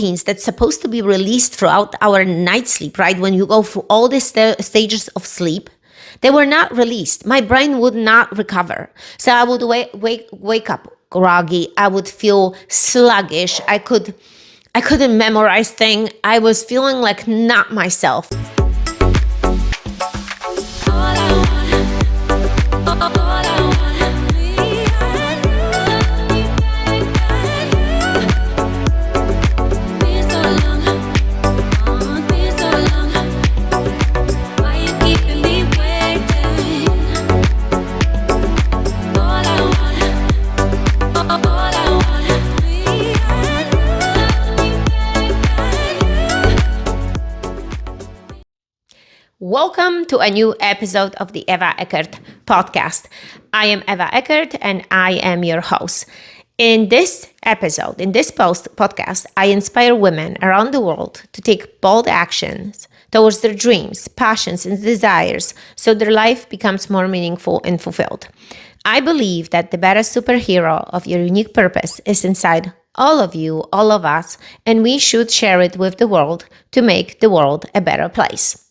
that's supposed to be released throughout our night sleep, right? When you go through all these stages of sleep, they were not released. My brain would not recover. So I would wake up groggy. I would feel sluggish. I couldn't memorize things. I was feeling like not myself. Welcome to a new episode of the Eva Eckert podcast. I am Eva Eckert and I am your host. In this episode, in this podcast, I inspire women around the world to take bold actions towards their dreams, passions, and desires so their life becomes more meaningful and fulfilled. I believe that the best superhero of your unique purpose is inside all of you, all of us, and we should share it with the world to make the world a better place.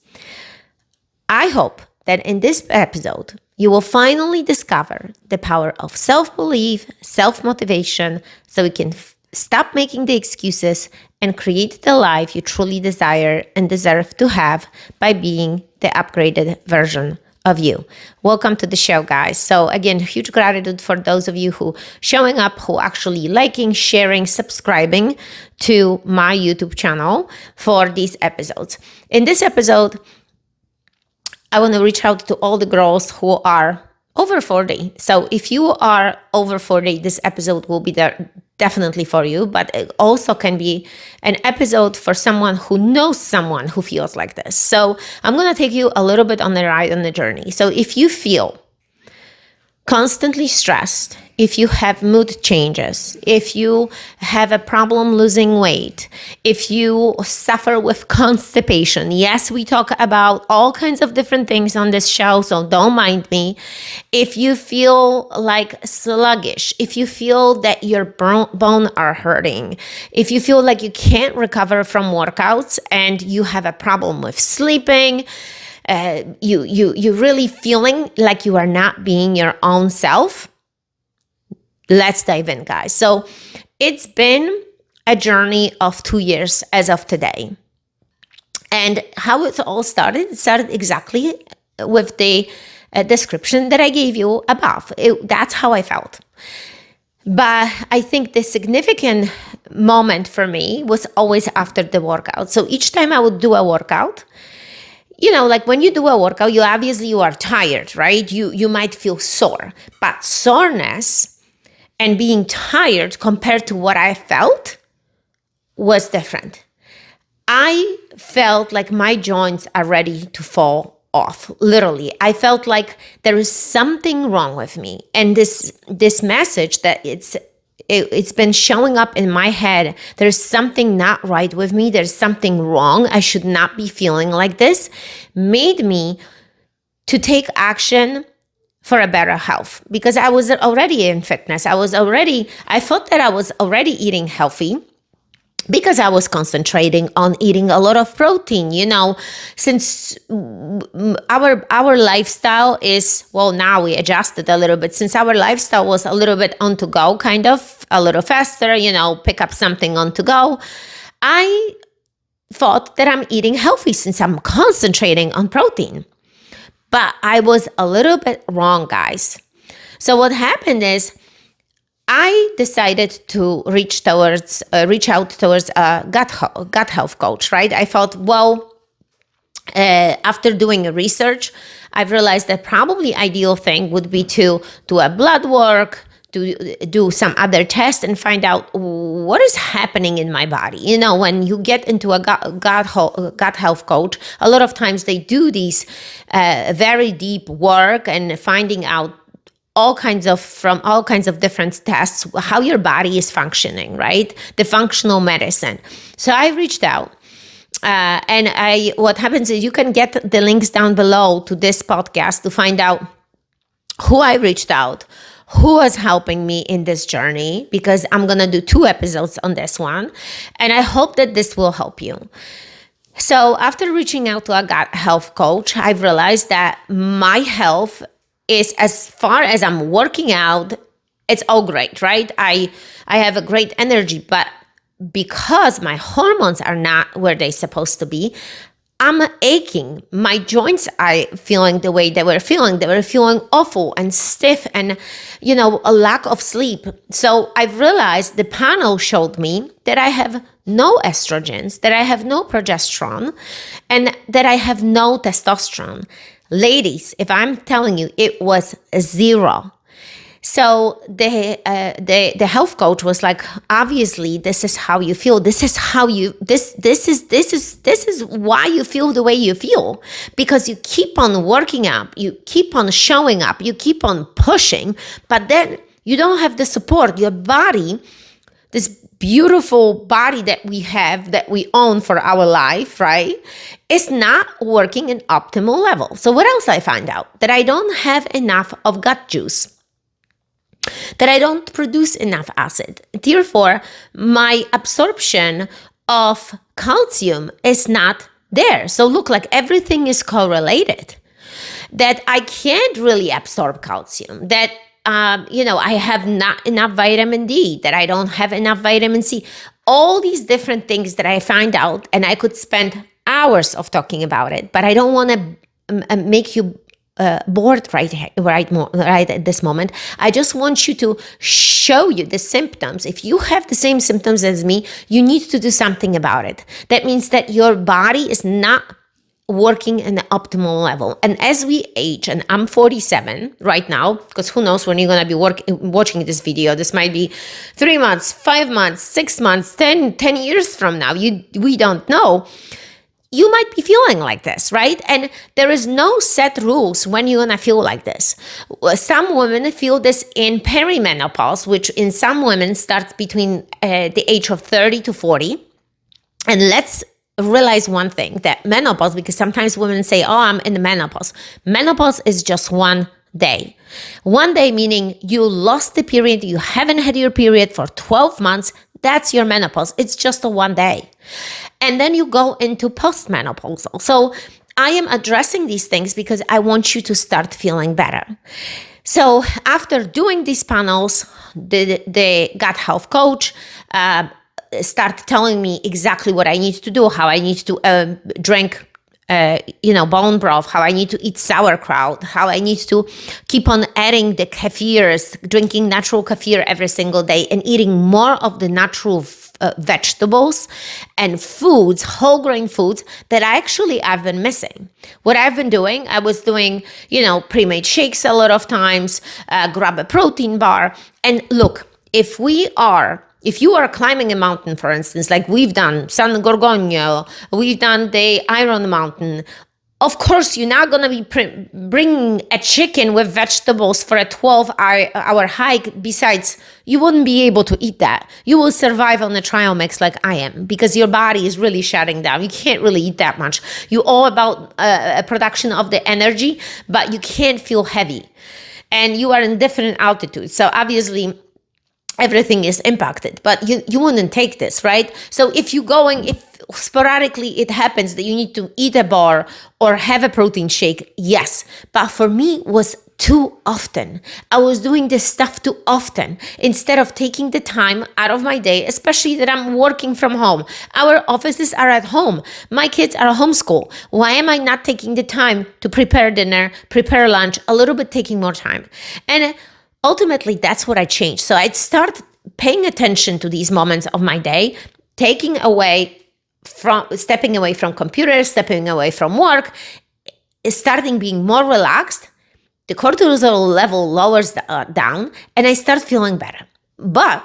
I hope that in this episode, you will finally discover the power of self-belief, self-motivation, so we can stop making the excuses and create the life you truly desire and deserve to have by being the upgraded version of you. Welcome to the show, guys. So again, huge gratitude for those of you who showing up, who actually liking, sharing, subscribing to my YouTube channel for these episodes. In this episode, I want to reach out to all the girls who are over 40. So if you are over 40, this episode will be there definitely for you, but it also can be an episode for someone who knows someone who feels like this. So I'm going to take you a little bit on the ride on the journey. So if you feel constantly stressed, if you have mood changes, if you have a problem losing weight, if you suffer with constipation, yes, we talk about all kinds of different things on this show, so don't mind me. If you feel like sluggish, if you feel that your bone are hurting, if you feel like you can't recover from workouts and you have a problem with sleeping, you really feeling like you are not being your own self, let's dive in, guys. So it's been a journey of 2 years as of today. And how it all started, it started exactly with the description that I gave you above. That's how I felt. But I think the significant moment for me was always after the workout. So each time I would do a workout, you know, like when you do a workout, you are tired, right? You might feel sore, but soreness and being tired compared to what I felt was different. I felt like my joints are ready to fall off, literally. I felt like there is something wrong with me. And this message that it's been showing up in my head. There's something not right with me. There's something wrong. I should not be feeling like this. Made me to take action for a better health because I was already in fitness. I thought that I was already eating healthy because I was concentrating on eating a lot of protein, you know, since our lifestyle is, well, now we adjusted a little bit. Since our lifestyle was a little bit on to go, kind of a little faster, you know, pick up something on to go, I thought that I'm eating healthy since I'm concentrating on protein. But I was a little bit wrong, guys. So what happened is I decided to reach out towards a gut health coach, right? I thought, well, after doing research, I've realized that probably ideal thing would be to do a blood work, to do some other tests and find out what is happening in my body. You know, when you get into a gut health coach, a lot of times they do these very deep work and finding out from all kinds of different tests, how your body is functioning, right? The functional medicine. So I reached out. What happens is you can get the links down below to this podcast to find out who I reached out, who was helping me in this journey, because I'm going to do 2 episodes on this one. And I hope that this will help you. So after reaching out to a gut health coach, I've realized that my health is, as far as I'm working out, it's all great, right? I have a great energy, but because my hormones are not where they're supposed to be, I'm aching. My joints are feeling the way they were feeling. They were feeling awful and stiff and, a lack of sleep. So I've realized the panel showed me that I have no estrogens, that I have no progesterone, and that I have no testosterone. Ladies, if I'm telling you, it was 0. So the health coach was like, obviously, this is how you feel. This is how you this is why you feel the way you feel, because you keep on working up, you keep on showing up, you keep on pushing, but then you don't have the support. Your body, this beautiful body that we have, that we own for our life, right, is not working in optimal level. So what else I find out? That I don't have enough of gut juice, that I don't produce enough acid. Therefore, my absorption of calcium is not there. So look, like everything is correlated. That I can't really absorb calcium, that I have not enough vitamin D, that I don't have enough vitamin C. All these different things that I find out, and I could spend hours of talking about it, but I don't want to make you bored right at this moment. I just want you to show you the symptoms. If you have the same symptoms as me, you need to do something about it. That means that your body is not working in the optimal level. And as we age, and I'm 47 right now, because who knows when you're going to be watching this video. This might be 3 months, 5 months, 6 months, 10 years from now. We don't know. You might be feeling like this, right? And there is no set rules when you're gonna feel like this. Some women feel this in perimenopause, which in some women starts between the age of 30 to 40. And let's realize one thing, that menopause, because sometimes women say, oh, I'm in the menopause. Menopause is just one day. One day meaning you lost the period, you haven't had your period for 12 months. That's your menopause. It's just a one day. And then you go into postmenopausal. So I am addressing these things because I want you to start feeling better. So after doing these panels, the gut health coach started telling me exactly what I need to do, how I need to drink bone broth, how I need to eat sauerkraut, how I need to keep on adding the kefirs, drinking natural kefir every single day, and eating more of the natural vegetables and foods, whole grain foods that I've been missing. What I've been doing, I was doing, pre-made shakes a lot of times, grab a protein bar. And look, if you are climbing a mountain, for instance, like we've done San Gorgonio, we've done the Iron Mountain, of course, you're not going to be bringing a chicken with vegetables for a 12-hour hike. Besides, you wouldn't be able to eat that. You will survive on the trial mix like I am, because your body is really shutting down. You can't really eat that much. You're all about a production of the energy, but you can't feel heavy. And you are in different altitudes. So obviously, everything is impacted, but you wouldn't take this, right? So if sporadically it happens that you need to eat a bar or have a protein shake, yes. But for me, it was too often. I was doing this stuff too often instead of taking the time out of my day, especially that I'm working from home. Our offices are at home. My kids are homeschooled. Why am I not taking the time to prepare dinner, prepare lunch, a little bit taking more time? And ultimately, that's what I changed. So I'd start paying attention to these moments of my day, stepping away from computers, stepping away from work, starting being more relaxed. The cortisol level lowers down, and I start feeling better. But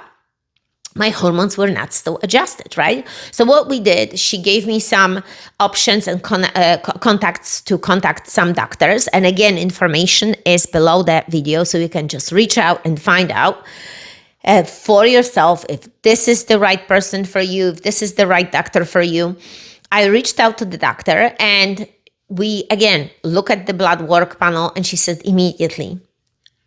my hormones were not still adjusted, right? So what we did, she gave me some options and contacts to contact some doctors. And again, information is below that video, so you can just reach out and find out for yourself if this is the right person for you, if this is the right doctor for you. I reached out to the doctor, and we, again, look at the blood work panel, and she said immediately,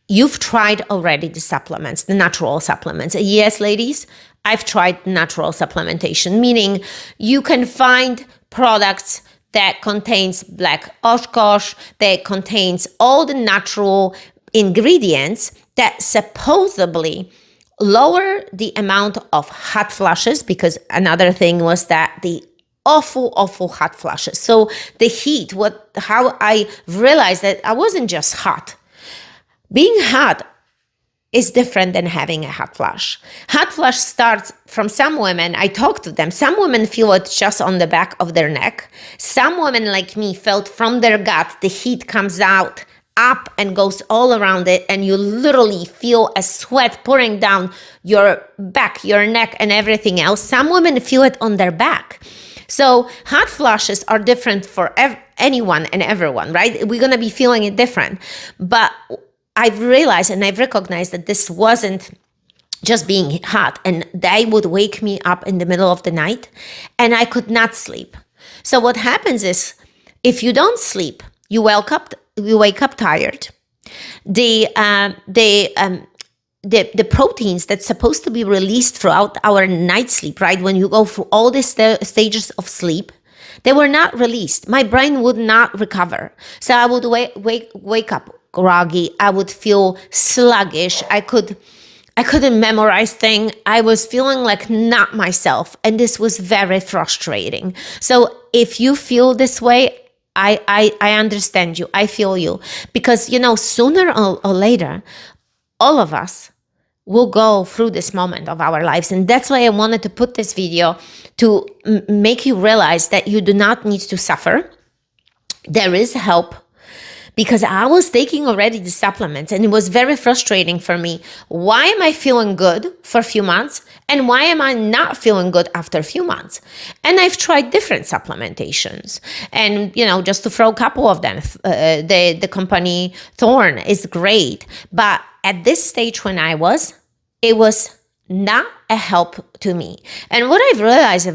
you've tried already the supplements, the natural supplements. Yes, ladies, I've tried natural supplementation, meaning you can find products that contains black oshkosh, that contains all the natural ingredients that supposedly lower the amount of hot flushes, because another thing was that the awful hot flushes. So the heat, how I realized that I wasn't just hot. Being hot is different than having a hot flush. Hot flush starts from some women. I talked to them. Some women feel it just on the back of their neck. Some women like me felt from their gut, the heat comes out up and goes all around it, and you literally feel a sweat pouring down your back, your neck, and everything else. Some women feel it on their back. So hot flushes are different for anyone and everyone, right? We're going to be feeling it different. But I've realized and I've recognized that this wasn't just being hot, and they would wake me up in the middle of the night and I could not sleep. So what happens is, if you don't sleep, you wake up tired. The proteins that's supposed to be released throughout our night sleep, right? When you go through all the stages of sleep, they were not released. My brain would not recover. So I would wake up groggy. I would feel sluggish. I couldn't memorize things. I was feeling like not myself. And this was very frustrating. So if you feel this way, I understand you. I feel you. Because, sooner or later, all of us will go through this moment of our lives. And that's why I wanted to put this video to make you realize that you do not need to suffer. There is help. Because I was taking already the supplements and it was very frustrating for me. Why am I feeling good for a few months? And why am I not feeling good after a few months? And I've tried different supplementations. And, just to throw a couple of them, the company Thorne is great. But at this stage when it was not a help to me. And what I've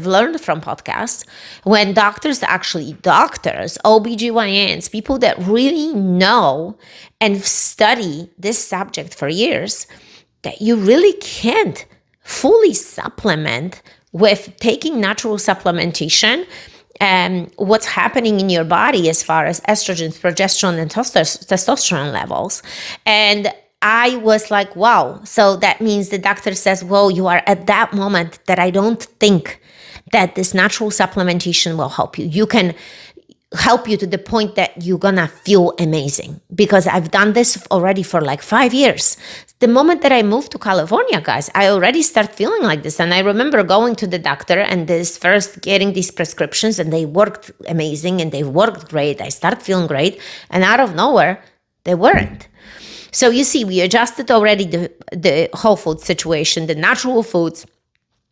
learned from podcasts, when doctors, OBGYNs, people that really know and study this subject for years, that you really can't fully supplement with taking natural supplementation what's happening in your body as far as estrogen, progesterone, and testosterone levels. And I was like, wow. So that means the doctor says, well, you are at that moment that I don't think that this natural supplementation will help you. You can help you to the point that you're gonna feel amazing, because I've done this already for like 5 years. The moment that I moved to California, guys, I already start feeling like this. And I remember going to the doctor and getting these prescriptions, and they worked amazing and they worked great. I started feeling great, and out of nowhere, they weren't. So you see, we adjusted already the whole food situation, the natural foods.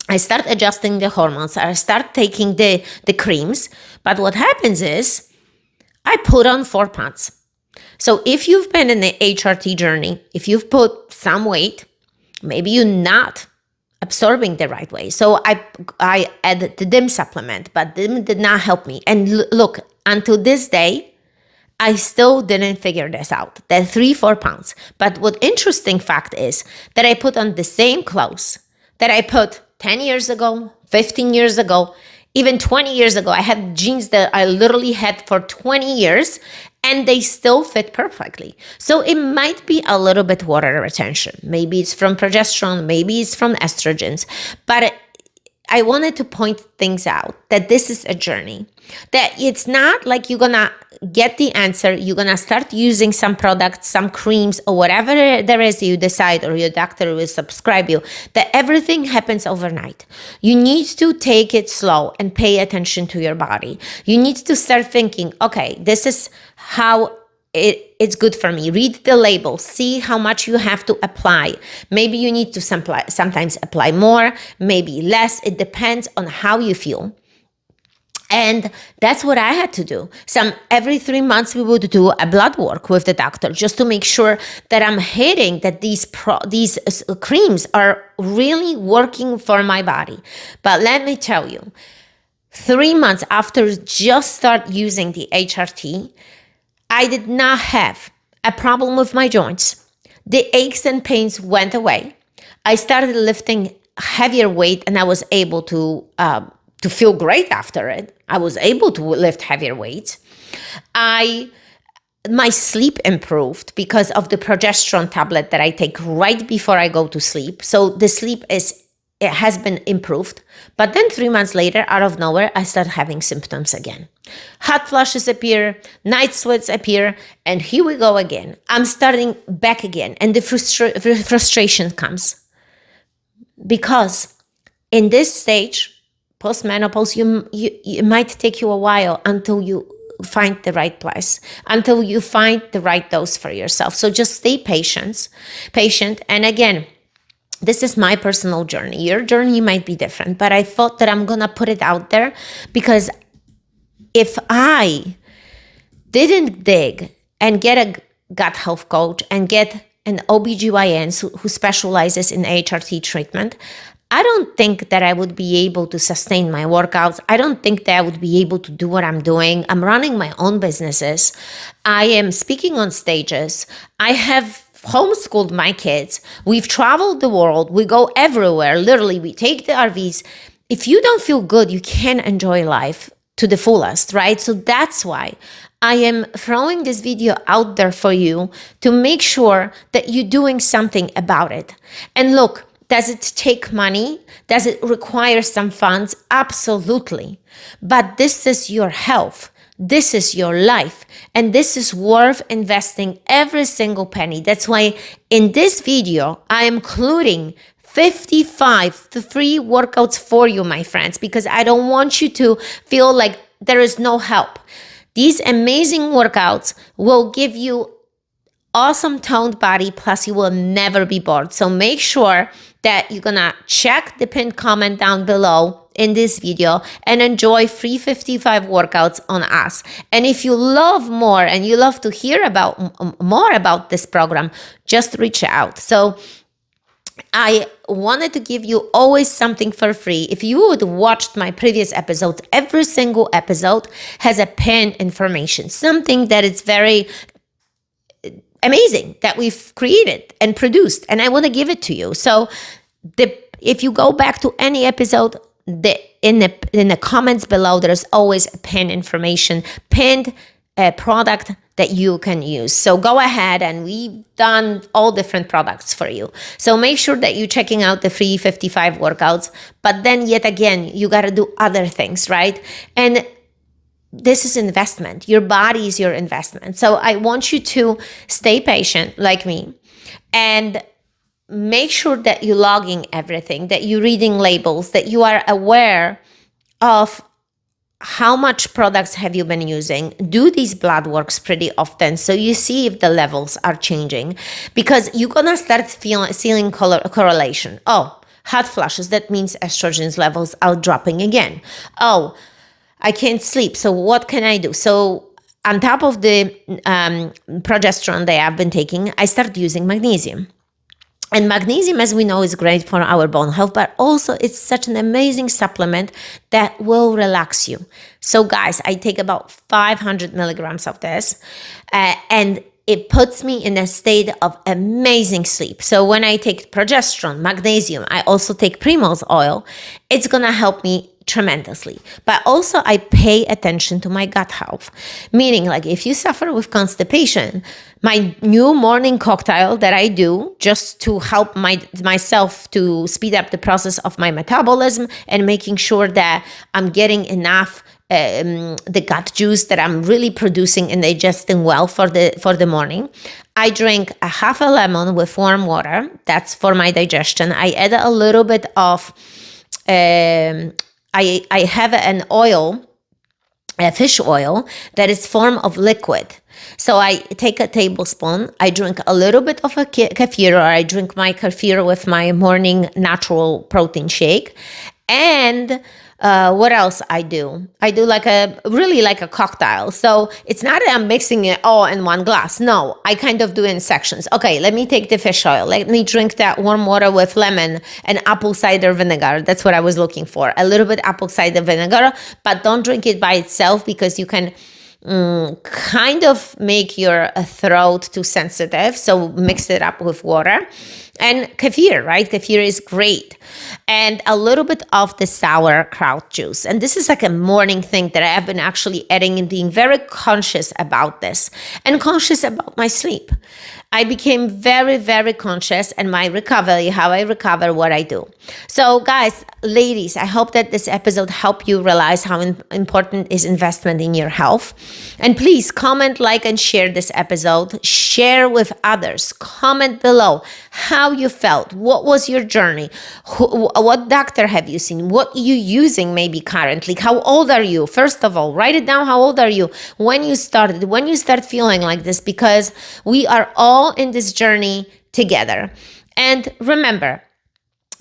I start adjusting the hormones. I start taking the creams. But what happens is I put on 4 pounds. So if you've been in the HRT journey, if you've put some weight, maybe you're not absorbing the right way. So I added the DIM supplement, but DIM did not help me. And look, until this day, I still didn't figure this out, that 3-4 pounds. But what interesting fact is that I put on the same clothes that I put 10 years ago, 15 years ago, even 20 years ago. I had jeans that I literally had for 20 years and they still fit perfectly. So it might be a little bit water retention. Maybe it's from progesterone, maybe it's from estrogens, but I wanted to point things out that this is a journey, that it's not like you're gonna get the answer, you're gonna start using some products, some creams, or whatever there is you decide, or your doctor will prescribe you, that everything happens overnight. You need to take it slow and pay attention to your body. You need to start thinking, okay, this is how it's good for me. Read the label, see how much you have to apply. Maybe you need to sometimes apply more, maybe less. It depends on how you feel. And that's what I had to do. Every 3 months we would do a blood work with the doctor just to make sure that I'm hitting that these creams are really working for my body. But let me tell you, 3 months after just start using the HRT, I did not have a problem with my joints. The aches and pains went away. I started lifting heavier weight, and I was able to feel great after it. I was able to lift heavier weights. My sleep improved because of the progesterone tablet that I take right before I go to sleep. So the sleep it has been improved. But then 3 months later, out of nowhere, I start having symptoms again. Hot flushes appear, night sweats appear, and here we go again. I'm starting back again, and the frustration comes. Because in this stage, post-menopause, it might take you a while until you find the right place, until you find the right dose for yourself. So just stay patient. And again, this is my personal journey. Your journey might be different, but I thought that I'm going to put it out there because if I didn't dig and get a gut health coach and get an OBGYN who specializes in HRT treatment, I don't think that I would be able to sustain my workouts. I don't think that I would be able to do what I'm doing. I'm running my own businesses. I am speaking on stages. I have homeschooled my kids. We've traveled the world. We go everywhere. Literally, we take the RVs. If you don't feel good, you can't enjoy life to the fullest, right? So that's why I am throwing this video out there for you to make sure that you're doing something about it. And look, does it take money? Does it require some funds? Absolutely. But this is your health. This is your life. And this is worth investing every single penny. That's why in this video, I am including 55 free workouts for you, my friends, because I don't want you to feel like there is no help. These amazing workouts will give you awesome toned body, plus you will never be bored. So make sure that you're gonna check the pinned comment down below in this video and enjoy free 55 workouts on us. And if you love more and you love to hear about more about this program, just reach out. So I wanted to give you always something for free. If you would watch my previous episodes, every single episode has a pinned information, something that is very amazing that we've created and produced, and I want to give it to you. So if you go back to any episode, in the comments below, there's always a pinned information, pinned product that you can use. So go ahead, and we've done all different products for you. So make sure that you're checking out the free 55 workouts, but then yet again, you got to do other things, right? And this is investment. Your body is your investment. So I want you to stay patient like me and make sure that you're logging everything, that you're reading labels, that you are aware of how much products have you been using. Do these blood works pretty often so you see if the levels are changing, because you're gonna start seeing correlation. Oh, hot flushes, that means estrogen's levels are dropping again. Oh, I can't sleep, so what can I do? So on top of the progesterone that I've been taking, I started using magnesium. And magnesium, as we know, is great for our bone health, but also it's such an amazing supplement that will relax you. So guys, I take about 500 milligrams of this, and it puts me in a state of amazing sleep. So when I take progesterone, magnesium, I also take Primrose oil, it's gonna help me tremendously. But also I pay attention to my gut health, meaning like if you suffer with constipation, my new morning cocktail that I do just to help myself to speed up the process of my metabolism and making sure that I'm getting enough the gut juice that I'm really producing and digesting well for the morning. I drink a half a lemon with warm water. That's for my digestion. I add a little bit of I have an oil, a fish oil that is form of liquid. So I take a tablespoon, I drink a little bit of a kefir, or I drink my kefir with my morning natural protein shake. And what else I do? I do like a cocktail. So it's not that I'm mixing it all in one glass. No, I kind of do it in sections. Okay, let me take the fish oil. Let me drink that warm water with lemon and apple cider vinegar. That's what I was looking for. A little bit apple cider vinegar, but don't drink it by itself because you can kind of make your throat too sensitive. So mix it up with water. And kefir, right? Kefir is great. And a little bit of the sauerkraut juice. And this is like a morning thing that I have been actually adding and being very conscious about this and conscious about my sleep. I became very, very conscious and my recovery, how I recover, what I do. So guys, ladies, I hope that this episode helped you realize how important is investment in your health. And please comment, like, and share this episode. Share with others. Comment below how you felt. What was your journey? What doctor have you seen? What are you using maybe currently? How old are you? First of all, write it down. How old are you? When you started, when you start feeling like this, because we are all in this journey together. And remember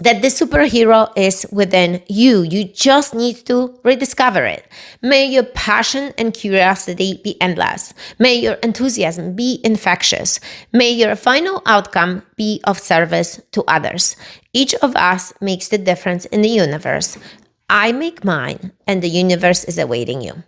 that the superhero is within you. You just need to rediscover it. May your passion and curiosity be endless. May your enthusiasm be infectious. May your final outcome be of service to others. Each of us makes the difference in the universe. I make mine, and the universe is awaiting you.